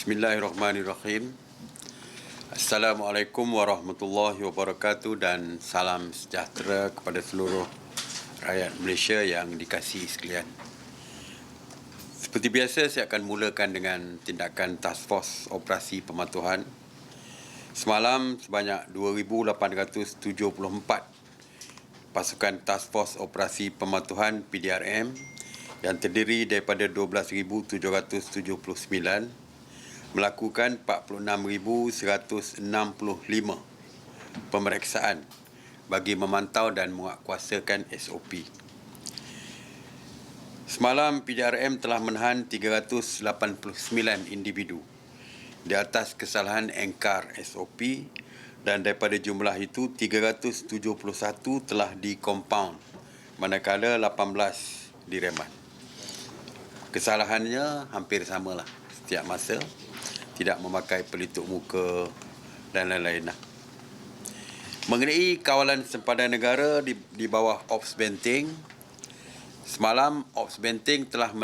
Bismillahirrahmanirrahim. Assalamualaikum warahmatullahi wabarakatuh dan salam sejahtera kepada seluruh rakyat Malaysia yang dikasihi sekalian. Seperti biasa, saya akan mulakan dengan tindakan Task Force Operasi Pematuhan. Semalam sebanyak 2,874 pasukan Task Force Operasi Pematuhan PDRM yang terdiri daripada 12,779 melakukan 46,165 pemeriksaan bagi memantau dan menguatkuasakan SOP. Semalam PDRM telah menahan 389 individu di atas kesalahan engkar SOP dan daripada jumlah itu 371 telah dikompaun manakala 18 direman. Kesalahannya hampir samalah setiap masa, tidak memakai pelitup muka dan lain-lain. Mengenai kawalan sempadan negara di bawah Ops Benteng, semalam Ops Benteng telah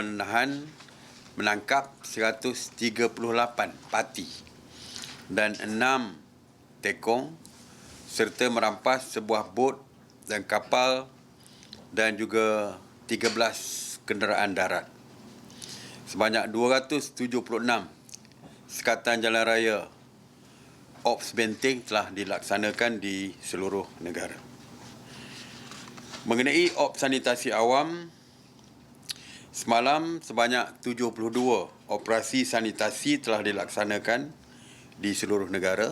menangkap 138 parti dan 6 tekong serta merampas sebuah bot dan kapal dan juga 13 kenderaan darat. Sebanyak 276 sekatan jalan raya Ops Benteng telah dilaksanakan di seluruh negara. Mengenai Ops Sanitasi Awam, semalam sebanyak 72 operasi sanitasi telah dilaksanakan di seluruh negara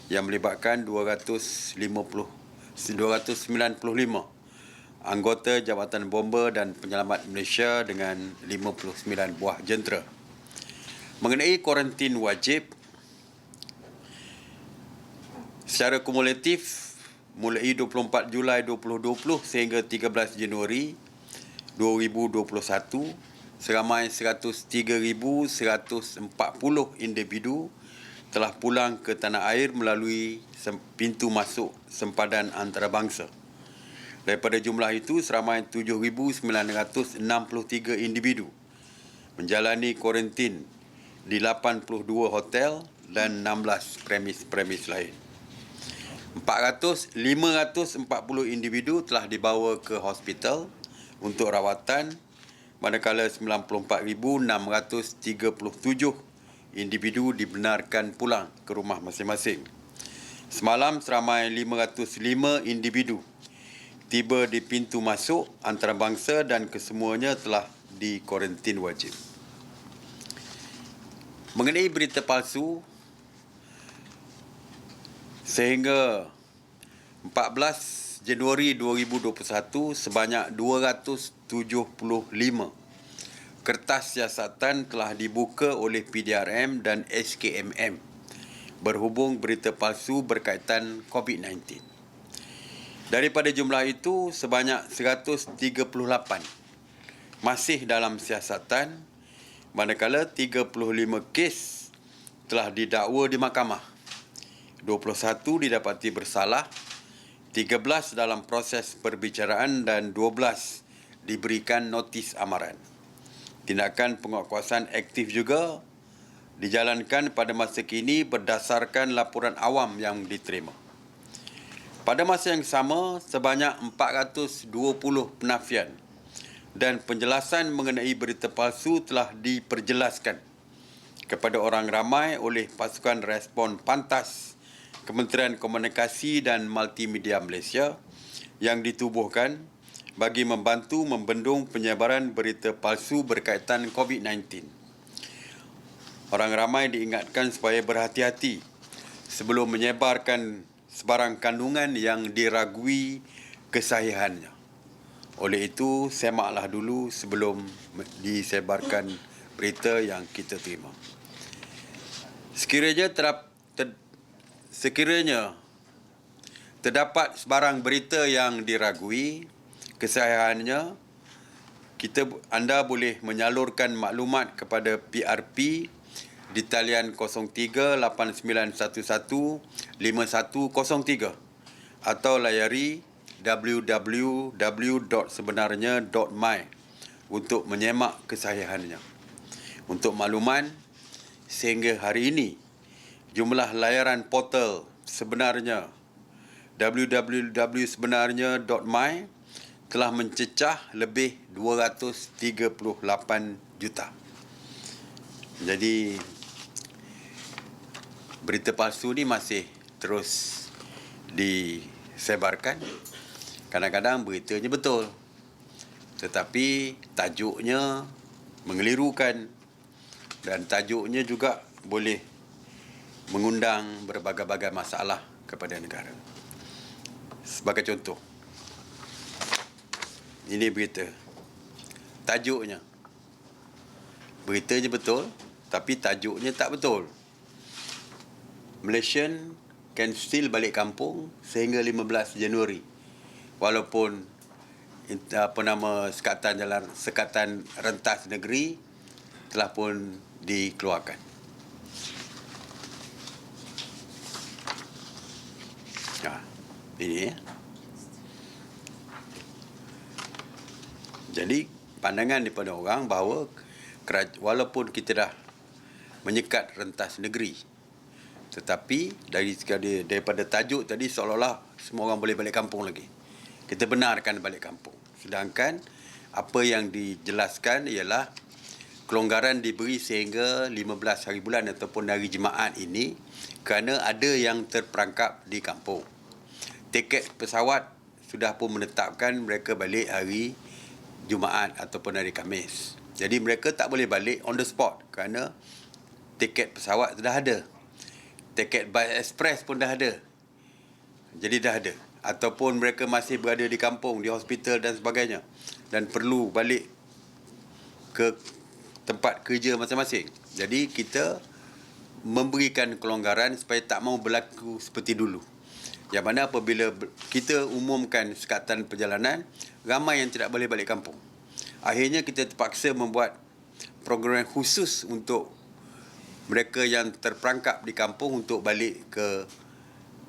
yang melibatkan 295 anggota Jabatan Bomba dan Penyelamat Malaysia dengan 59 buah jentera. Mengenai kuarantin wajib, secara kumulatif mulai 24 Julai 2020 sehingga 13 Januari 2021, seramai 103,140 individu telah pulang ke tanah air melalui pintu masuk sempadan antarabangsa. Daripada jumlah itu, seramai 7,963 individu menjalani kuarantin di 82 hotel dan 16 premis lain. 540 individu telah dibawa ke hospital untuk rawatan, manakala 94,637 individu dibenarkan pulang ke rumah masing-masing. Semalam seramai 505 individu tiba di pintu masuk antarabangsa dan kesemuanya telah dikuarantin wajib. Mengenai berita palsu, sehingga 14 Januari 2021, sebanyak 275 kertas siasatan telah dibuka oleh PDRM dan SKMM berhubung berita palsu berkaitan COVID-19. Daripada jumlah itu, sebanyak 138 masih dalam siasatan, manakala 35 kes telah didakwa di mahkamah. 21 didapati bersalah, 13 dalam proses perbicaraan dan 12 diberikan notis amaran. Tindakan penguatkuasaan aktif juga dijalankan pada masa kini berdasarkan laporan awam yang diterima. Pada masa yang sama, sebanyak 420 penafian dan penjelasan mengenai berita palsu telah diperjelaskan kepada orang ramai oleh Pasukan Respon Pantas Kementerian Komunikasi dan Multimedia Malaysia yang ditubuhkan bagi membantu membendung penyebaran berita palsu berkaitan COVID-19. Orang ramai diingatkan supaya berhati-hati sebelum menyebarkan sebarang kandungan yang diragui kesahihannya. Oleh itu, semaklah dulu sebelum disebarkan berita yang kita terima. Sekiranya terdapat sebarang berita yang diragui kesahihannya, anda boleh menyalurkan maklumat kepada PRP di talian 03-8911-5103 atau layari www.sebenarnya.my untuk menyemak kesahihannya. Untuk makluman, sehingga hari ini, jumlah layaran portal sebenarnya www.sebenarnya.my telah mencecah lebih 238 juta. Jadi berita palsu ni masih terus disebarkan. Kadang-kadang beritanya betul, tetapi tajuknya mengelirukan dan tajuknya juga boleh mengundang berbagai-bagai masalah kepada negara. Sebagai contoh, ini berita. Tajuknya. Beritanya betul, tapi tajuknya tak betul. Malaysian can still balik kampung sehingga 15 Januari. Walaupun sekatan rentas negeri telah pun dikeluarkan. Ini ya. Jadi pandangan daripada orang bahawa walaupun kita dah menyekat rentas negeri, tetapi daripada tajuk tadi seolah-olah semua orang boleh balik kampung lagi. Kita benarkan balik kampung. Sedangkan apa yang dijelaskan ialah kelonggaran diberi sehingga 15 hari bulan ataupun hari Jumaat ini kerana ada yang terperangkap di kampung. Tiket pesawat sudah pun menetapkan mereka balik hari Jumaat ataupun hari Khamis. Jadi mereka tak boleh balik on the spot kerana tiket pesawat dah ada. Tiket bus express pun dah ada. Jadi dah ada. Ataupun mereka masih berada di kampung, di hospital dan sebagainya. Dan perlu balik ke tempat kerja masing-masing. Jadi kita memberikan kelonggaran supaya tak mahu berlaku seperti dulu. Yang mana apabila kita umumkan sekatan perjalanan, ramai yang tidak boleh balik kampung. Akhirnya kita terpaksa membuat program khusus untuk mereka yang terperangkap di kampung untuk balik ke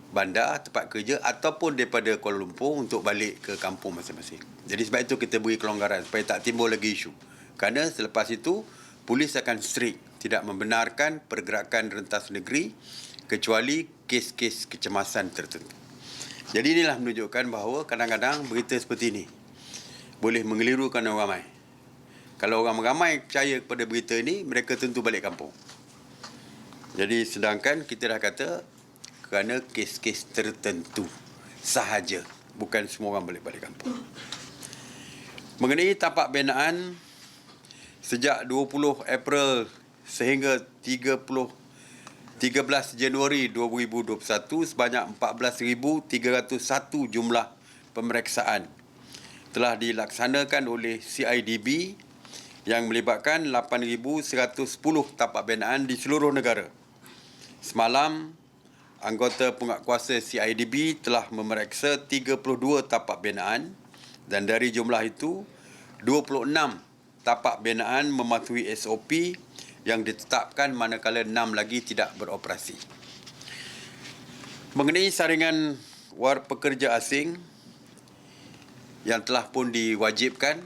bandar, tempat kerja ataupun daripada Kuala Lumpur untuk balik ke kampung masing-masing. Jadi sebab itu kita beri kelonggaran supaya tak timbul lagi isu. Kerana selepas itu, polis akan strict tidak membenarkan pergerakan rentas negeri kecuali kes-kes kecemasan tertentu. Jadi inilah menunjukkan bahawa kadang-kadang berita seperti ini boleh mengelirukan orang ramai. Kalau orang ramai percaya kepada berita ini, mereka tentu balik kampung. Jadi sedangkan kita dah kata kerana kes-kes tertentu sahaja, bukan semua orang boleh balik kampung. Mengenai tapak binaan, sejak 20 April sehingga 13 Januari 2021, sebanyak 14,301 jumlah pemeriksaan telah dilaksanakan oleh CIDB yang melibatkan 8,110 tapak binaan di seluruh negara. Semalam, anggota penguatkuasa CIDB telah memeriksa 32 tapak binaan dan dari jumlah itu, 26 tapak binaan mematuhi SOP yang ditetapkan manakala 6 lagi tidak beroperasi. Mengenai saringan pekerja asing yang telah pun diwajibkan,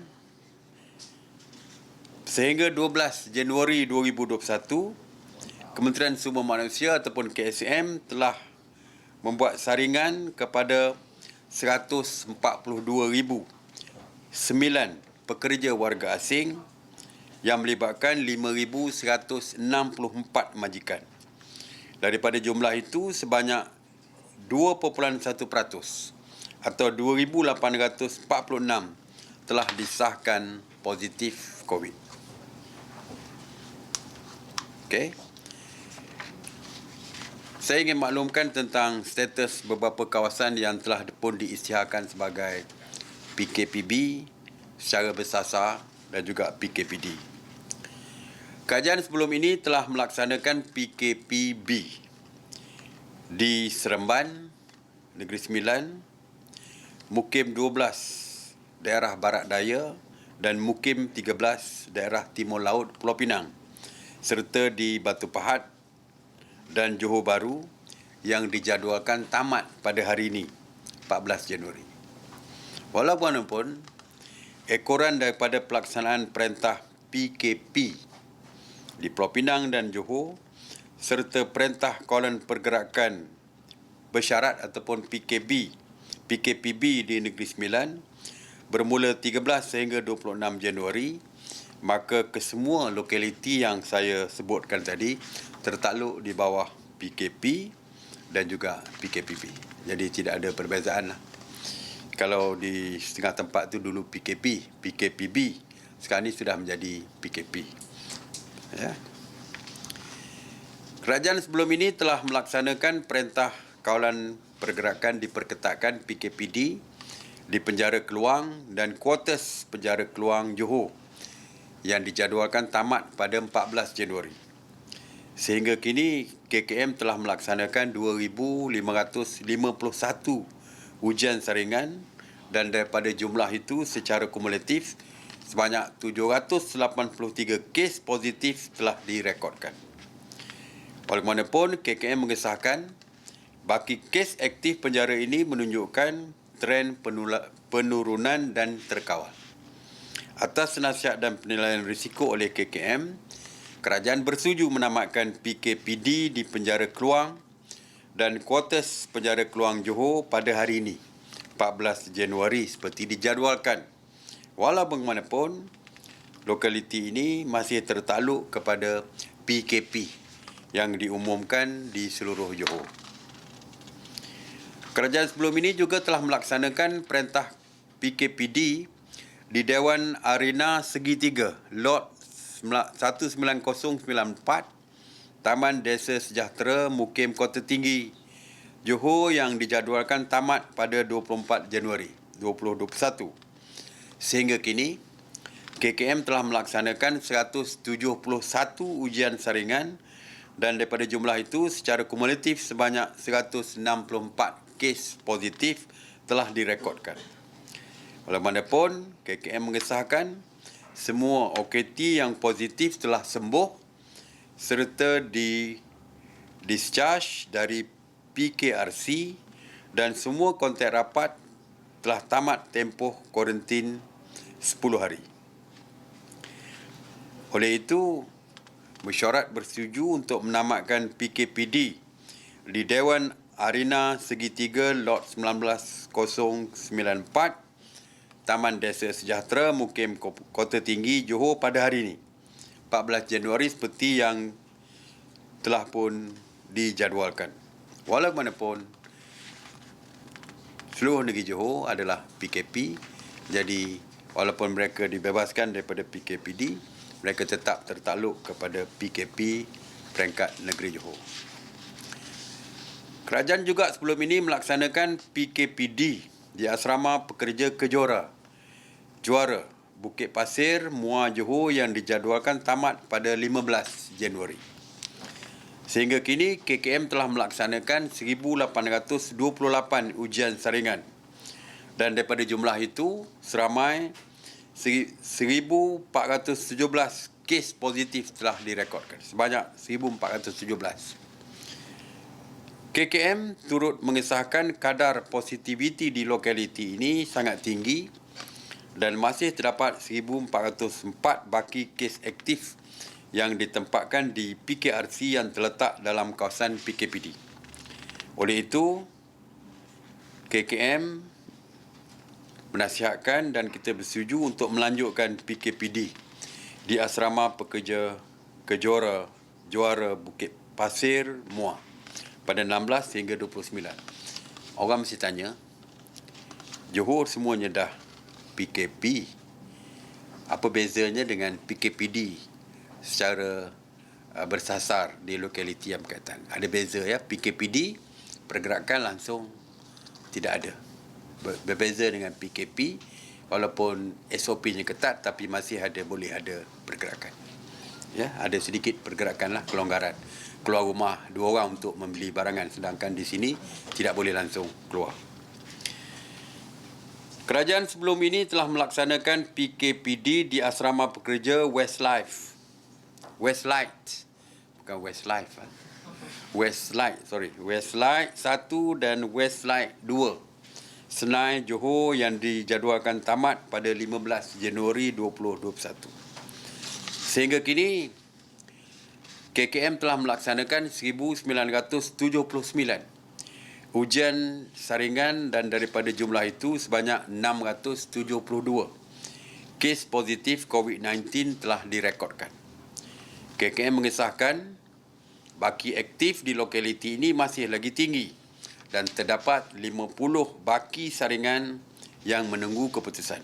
sehingga 12 Januari 2021, Kementerian Sumber Manusia ataupun KSM telah membuat saringan kepada 142,009 pekerja warga asing yang melibatkan 5,164 majikan. Daripada jumlah itu, sebanyak 2.1% atau 2,846 telah disahkan positif COVID. Okey. Saya ingin maklumkan tentang status beberapa kawasan yang telah pun diisytiharkan sebagai PKPB secara bersasar dan juga PKPD. Kajian sebelum ini telah melaksanakan PKPB di Seremban, Negeri Sembilan, Mukim 12, daerah Barat Daya dan Mukim 13, daerah Timur Laut Pulau Pinang, serta di Batu Pahat dan Johor Bahru yang dijadualkan tamat pada hari ini, 14 Januari. Walaupun ekoran daripada pelaksanaan perintah PKP di Pulau Pinang dan Johor serta Perintah Kawalan Pergerakan Bersyarat ataupun PKPB di Negeri Sembilan bermula 13 sehingga 26 Januari, maka kesemua lokaliti yang saya sebutkan tadi tertakluk di bawah PKP dan juga PKPB. Jadi tidak ada perbezaan lah. Kalau di setengah tempat tu dulu PKPB, sekarang ini sudah menjadi PKP. Ya. Kerajaan sebelum ini telah melaksanakan Perintah Kawalan Pergerakan diperketatkan PKPD di Penjara Keluang dan kuartus Penjara Keluang Johor yang dijadualkan tamat pada 14 Januari. Sehingga kini KKM telah melaksanakan 2,551 ujian saringan dan daripada jumlah itu secara kumulatif sebanyak 783 kes positif telah direkodkan. Walaupun KKM mengesahkan baki kes aktif penjara ini menunjukkan tren penurunan dan terkawal. Atas nasihat dan penilaian risiko oleh KKM, kerajaan bersetuju menamatkan PKPD di Penjara Keluang dan kuartus Penjara Keluang Johor pada hari ini, 14 Januari seperti dijadualkan. Walau bagaimanapun, lokaliti ini masih tertakluk kepada PKP yang diumumkan di seluruh Johor. Kerajaan sebelum ini juga telah melaksanakan Perintah PKPD di Dewan Arena Segitiga, Lot 19094, Taman Desa Sejahtera, Mukim Kota Tinggi, Johor yang dijadualkan tamat pada 24 Januari 2021. Sehingga kini, KKM telah melaksanakan 171 ujian saringan dan daripada jumlah itu secara kumulatif sebanyak 164 kes positif telah direkodkan. Walaupun KKM mengesahkan semua OKT yang positif telah sembuh serta discharge dari PKRC dan semua kontak rapat telah tamat tempoh kuarantin 10 hari. Oleh itu, mesyuarat bersetuju untuk menamatkan PKPD di Dewan Arena Segitiga Lot 19094 Taman Desa Sejahtera, Mukim Kota Tinggi, Johor pada hari ini, 14 Januari seperti yang telah pun dijadualkan. Walaupun seluruh negeri Johor adalah PKP, jadi walaupun mereka dibebaskan daripada PKPD, mereka tetap tertakluk kepada PKP peringkat negeri Johor. Kerajaan juga sebelum ini melaksanakan PKPD di Asrama Pekerja Juara, Bukit Pasir, Muar, Johor yang dijadualkan tamat pada 15 Januari. Sehingga kini, KKM telah melaksanakan 1,828 ujian saringan. Dan daripada jumlah itu, seramai 1,417 kes positif telah direkodkan. Sebanyak 1,417. KKM turut mengesahkan kadar positiviti di lokaliti ini sangat tinggi dan masih terdapat 1,404 baki kes aktif yang ditempatkan di PKRC yang terletak dalam kawasan PKPD. Oleh itu, KKM menasihatkan dan kita bersetuju untuk melanjutkan PKPD di Asrama Pekerja Juara Bukit Pasir, Muar pada 16 hingga 29. Orang mesti tanya, Johor semuanya dah PKP. Apa bezanya dengan PKPD secara bersasar di lokaliti yang berkaitan? Ada beza ya. PKPD pergerakan langsung tidak ada. Berbeza dengan PKP walaupun SOP-nya ketat tapi masih boleh ada pergerakan. Ya, ada sedikit pergerakanlah, kelonggaran. Keluar rumah 2 orang untuk membeli barangan, sedangkan di sini tidak boleh langsung keluar. Kerajaan sebelum ini telah melaksanakan PKPD di Asrama Pekerja Westlight, bukan Westlife. Westlight 1 dan Westlight 2, Senai, Johor yang dijadualkan tamat pada 15 Januari 2021. Sehingga kini, KKM telah melaksanakan 1,979 ujian saringan dan daripada jumlah itu sebanyak 672 kes positif COVID-19 telah direkodkan. KKM mengesahkan baki aktif di lokaliti ini masih lagi tinggi dan terdapat 50 baki saringan yang menunggu keputusan.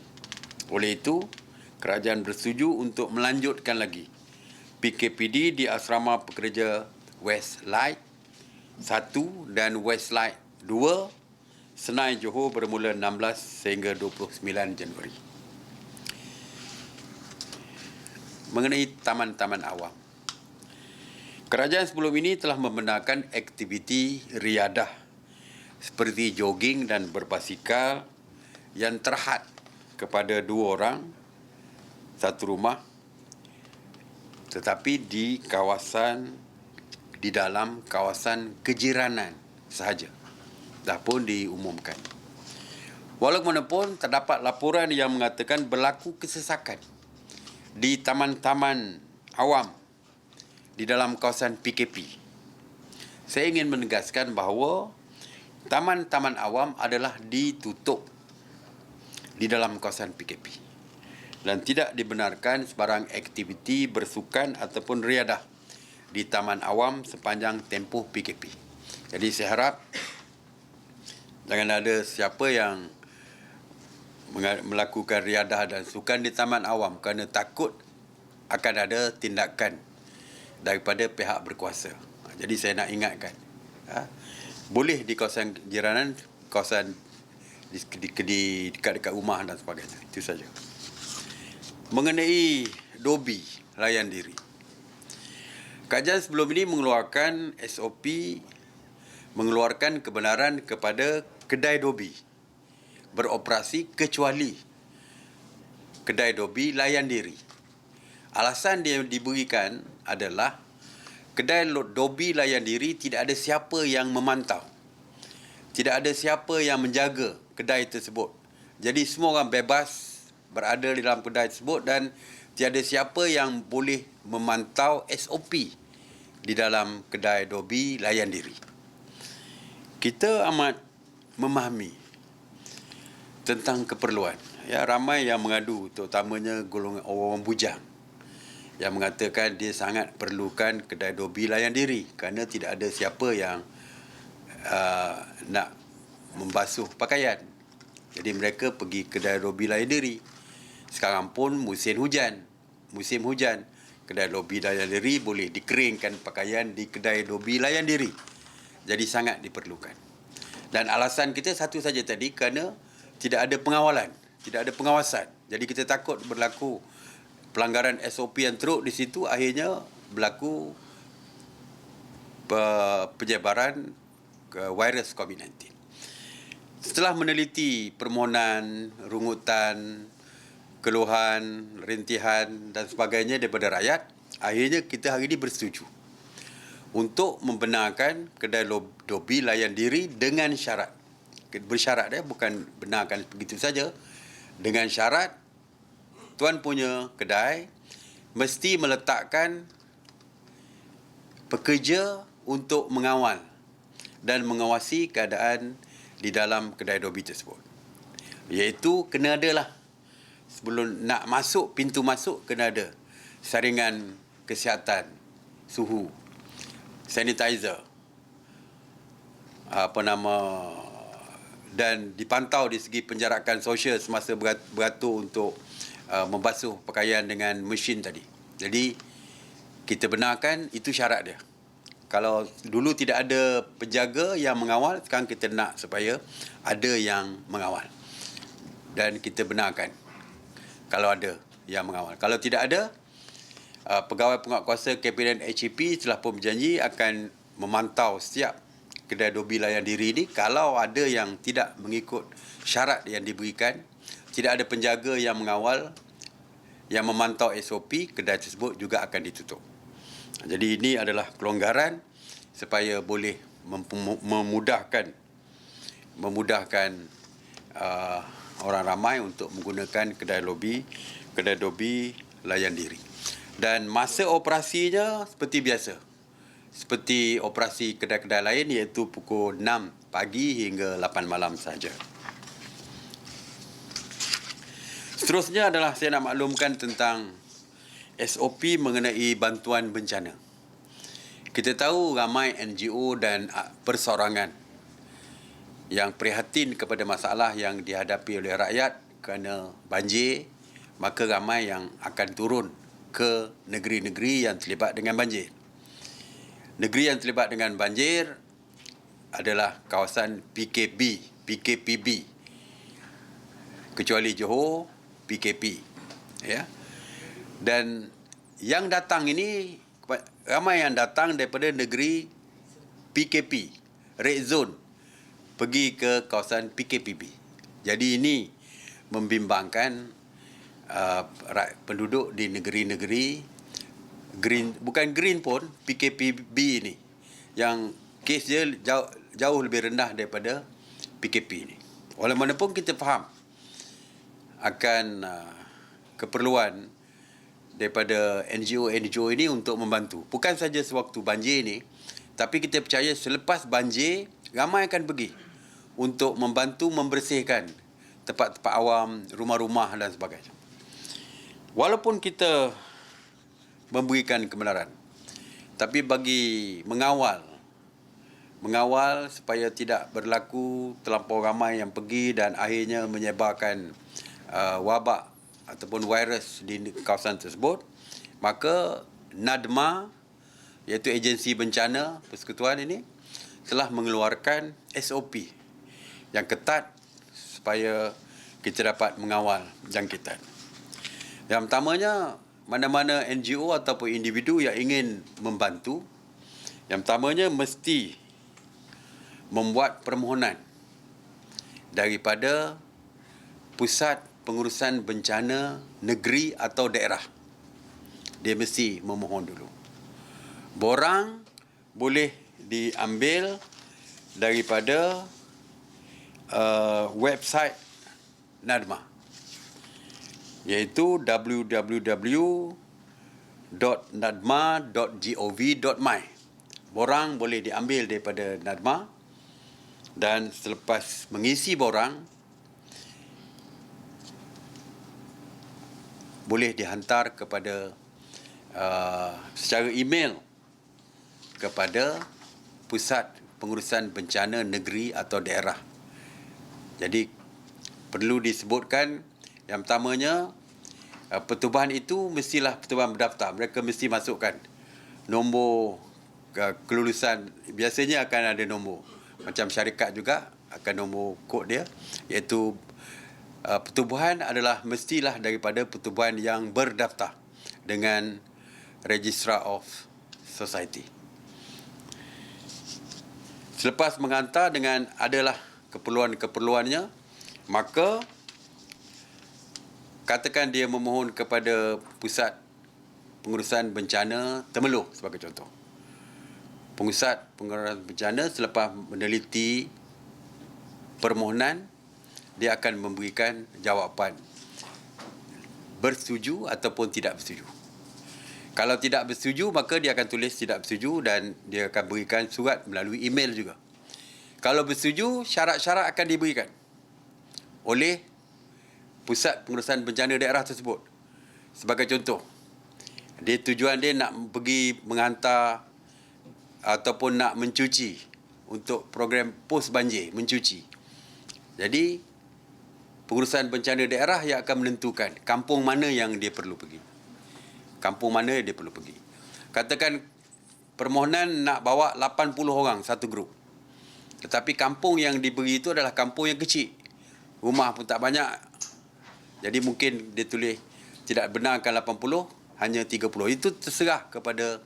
Oleh itu, kerajaan bersetuju untuk melanjutkan lagi PKPD di Asrama Pekerja Westlight 1 dan Westlight 2 Senai Johor bermula 16 sehingga 29 Januari. Mengenai taman-taman awam, kerajaan sebelum ini telah membenarkan aktiviti riadah seperti jogging dan berbasikal yang terhad kepada 2 orang satu rumah, tetapi di dalam kawasan kejiranan sahaja. Dah pun diumumkan. Walaupun terdapat laporan yang mengatakan berlaku kesesakan di taman-taman awam di dalam kawasan PKP. Saya ingin menegaskan bahawa taman-taman awam adalah ditutup di dalam kawasan PKP dan tidak dibenarkan sebarang aktiviti bersukan ataupun riadah di taman awam sepanjang tempoh PKP. Jadi saya harap jangan ada siapa yang melakukan riadah dan sukan di taman awam kerana takut akan ada tindakan daripada pihak berkuasa. Jadi saya nak ingatkan, boleh di kawasan jiranan, kawasan di dekat-dekat rumah dan sebagainya. Itu saja. Mengenai dobi layan diri, kerajaan sebelum ini mengeluarkan SOP, mengeluarkan kebenaran kepada kedai dobi beroperasi kecuali kedai dobi layan diri. Alasan dia diberikan adalah kedai dobi layan diri tidak ada siapa yang memantau, tidak ada siapa yang menjaga kedai tersebut. Jadi semua orang bebas berada di dalam kedai tersebut dan tiada siapa yang boleh memantau SOP di dalam kedai dobi layan diri. Kita amat memahami tentang keperluan. Ya, ramai yang mengadu, terutamanya golongan orang bujang yang mengatakan dia sangat perlukan kedai dobi layan diri kerana tidak ada siapa yang nak membasuh pakaian. Jadi mereka pergi kedai dobi layan diri. Sekarang pun musim hujan, kedai dobi layan diri boleh dikeringkan pakaian di kedai dobi layan diri. Jadi sangat diperlukan. Dan alasan kita satu saja tadi, kerana tidak ada pengawalan, tidak ada pengawasan. Jadi kita takut berlaku pelanggaran SOP yang teruk di situ, akhirnya berlaku penyebaran virus COVID-19. Setelah meneliti permohonan, rungutan, keluhan, rintihan dan sebagainya daripada rakyat, akhirnya kita hari ini bersetuju untuk membenarkan kedai dobi layan diri dengan syarat. Bersyarat bukan benarkan begitu saja. Dengan syarat tuan punya kedai mesti meletakkan pekerja untuk mengawal dan mengawasi keadaan di dalam kedai dobi tersebut. Iaitu kena adalah sebelum nak masuk, pintu masuk kena ada saringan kesihatan, suhu, sanitizer, dan dipantau di segi penjarakan sosial semasa beratur untuk membasuh pakaian dengan mesin tadi. Jadi kita benarkan itu syarat dia. Kalau dulu tidak ada penjaga yang mengawal, sekarang kita nak supaya ada yang mengawal. Dan kita benarkan kalau ada yang mengawal. Kalau tidak ada, pegawai penguatkuasa KPDN HEP telah pun berjanji akan memantau setiap kedai dobi layan diri ini. Kalau ada yang tidak mengikut syarat yang diberikan, tidak ada penjaga yang mengawal, yang memantau SOP, kedai tersebut juga akan ditutup. Jadi ini adalah kelonggaran supaya boleh memudahkan orang ramai untuk menggunakan kedai dobi layan diri. Dan masa operasinya seperti biasa. Seperti operasi kedai-kedai lain, iaitu pukul 6 pagi hingga 8 malam sahaja. Seterusnya adalah saya nak maklumkan tentang SOP mengenai bantuan bencana. Kita tahu ramai NGO dan perseorangan yang prihatin kepada masalah yang dihadapi oleh rakyat kerana banjir, maka ramai yang akan turun ke negeri-negeri yang terlibat dengan banjir. Negeri yang terlibat dengan banjir adalah kawasan PKPB. Kecuali Johor, PKP. Ya. Dan yang datang ini, ramai yang datang daripada negeri PKP, Red Zone, pergi ke kawasan PKPB. Jadi ini membimbangkan penduduk di negeri-negeri green, bukan green pun, PKPB ini, yang kes dia jauh lebih rendah daripada PKP ini. Walaupun kita faham akan keperluan daripada NGO ini untuk membantu. Bukan saja sewaktu banjir ini, tapi kita percaya selepas banjir, ramai akan pergi untuk membantu membersihkan tempat-tempat awam, rumah-rumah dan sebagainya. Walaupun kita memberikan kebenaran, tapi bagi mengawal supaya tidak berlaku terlampau ramai yang pergi dan akhirnya menyebarkan wabak ataupun virus di kawasan tersebut, maka NADMA, iaitu Agensi Bencana Persekutuan ini, telah mengeluarkan SOP yang ketat supaya kita dapat mengawal jangkitan. Yang pertamanya, mana-mana NGO ataupun individu yang ingin membantu, yang pertamanya mesti membuat permohonan daripada Pusat Pengurusan Bencana Negeri atau Daerah. Dia mesti memohon dulu. Borang boleh diambil daripada website NADMA, iaitu www.nadma.gov.my. Borang boleh diambil daripada NADMA, dan selepas mengisi borang, boleh dihantar kepada secara email kepada Pusat Pengurusan Bencana Negeri atau Daerah. Jadi perlu disebutkan, yang pertamanya, pertubuhan itu mestilah pertubuhan berdaftar. Mereka mesti masukkan nombor kelulusan. Biasanya akan ada nombor. Macam syarikat juga akan nombor kod dia, iaitu pertubuhan adalah mestilah daripada pertubuhan yang berdaftar dengan Registrar of Society. Selepas menghantar dengan adalah keperluan-keperluannya, maka katakan dia memohon kepada Pusat Pengurusan Bencana Temerloh sebagai contoh. Pusat Pengurusan Bencana selepas meneliti permohonan, dia akan memberikan jawapan bersetuju ataupun tidak bersetuju. Kalau tidak bersetuju, maka dia akan tulis tidak bersetuju dan dia akan berikan surat melalui email juga. Kalau bersetuju, syarat-syarat akan diberikan oleh Pusat Pengurusan Bencana Daerah tersebut. Sebagai contoh, tujuan dia nak pergi menghantar ataupun nak mencuci untuk program pos banjir, mencuci. Jadi, Pengurusan Bencana Daerah yang akan menentukan kampung mana yang dia perlu pergi. Kampung mana dia perlu pergi. Katakan permohonan nak bawa 80 orang satu grup. Tetapi kampung yang diberi itu adalah kampung yang kecil. Rumah pun tak banyak. Jadi mungkin dia tulis tidak benarkan 80, hanya 30. Itu terserah kepada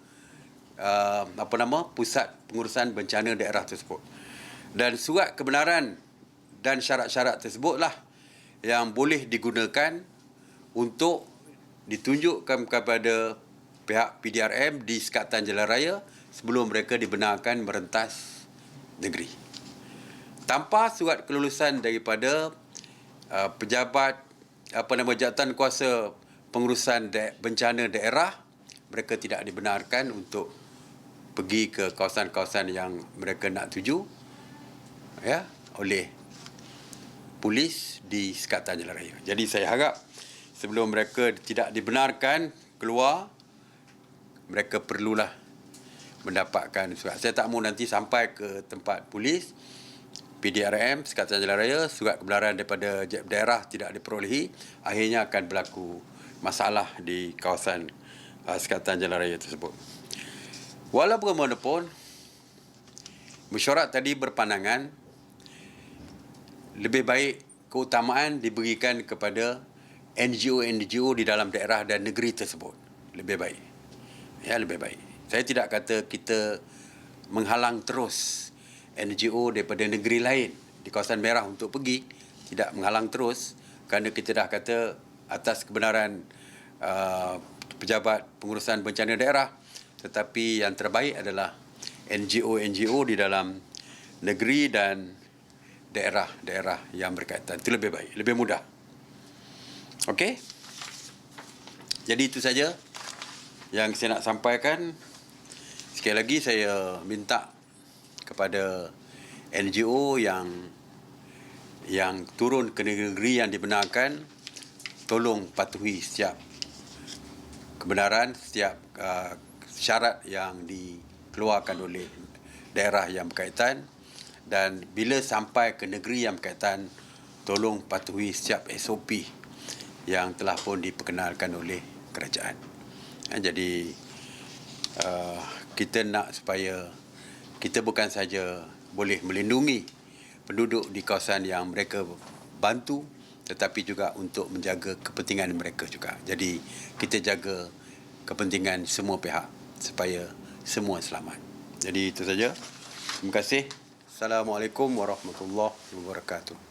Pusat Pengurusan Bencana Daerah tersebut. Dan surat kebenaran dan syarat-syarat tersebutlah yang boleh digunakan untuk ditunjukkan kepada pihak PDRM di Sekatan Jalan Raya sebelum mereka dibenarkan merentas negeri. Tanpa surat kelulusan daripada pejabat jabatan kuasa pengurusan bencana daerah, mereka tidak dibenarkan untuk pergi ke kawasan-kawasan yang mereka nak tuju, ya, oleh polis di Sekatan Jalan Raya. Jadi saya harap sebelum mereka tidak dibenarkan keluar, mereka perlulah mendapatkan surat. Saya tak mahu nanti sampai ke tempat polis, PDRM, Sekatan Jalan Raya, surat kebenaran daripada daerah tidak diperolehi, akhirnya akan berlaku masalah di kawasan Sekatan Jalan Raya tersebut. Walaupun bagaimanapun, mesyuarat tadi berpandangan lebih baik keutamaan diberikan kepada NGO-NGO di dalam daerah dan negeri tersebut. Lebih baik. Ya, lebih baik. Saya tidak kata kita menghalang terus NGO daripada negeri lain di kawasan merah untuk pergi. Tidak menghalang terus kerana kita dah kata atas kebenaran pejabat pengurusan bencana daerah. Tetapi yang terbaik adalah NGO-NGO di dalam negeri dan daerah-daerah yang berkaitan. Itu lebih baik, lebih mudah. Okey? Jadi itu saja yang saya nak sampaikan. Sekali lagi saya minta kepada NGO yang turun ke negeri yang dibenarkan, tolong patuhi setiap kebenaran, setiap syarat yang dikeluarkan oleh daerah yang berkaitan, dan bila sampai ke negeri yang berkaitan, tolong patuhi setiap SOP yang telah pun diperkenalkan oleh kerajaan. Jadi kita nak supaya kita bukan saja boleh melindungi penduduk di kawasan yang mereka bantu, tetapi juga untuk menjaga kepentingan mereka juga. Jadi kita jaga kepentingan semua pihak supaya semua selamat. Jadi itu saja. Terima kasih. Assalamualaikum warahmatullahi wabarakatuh.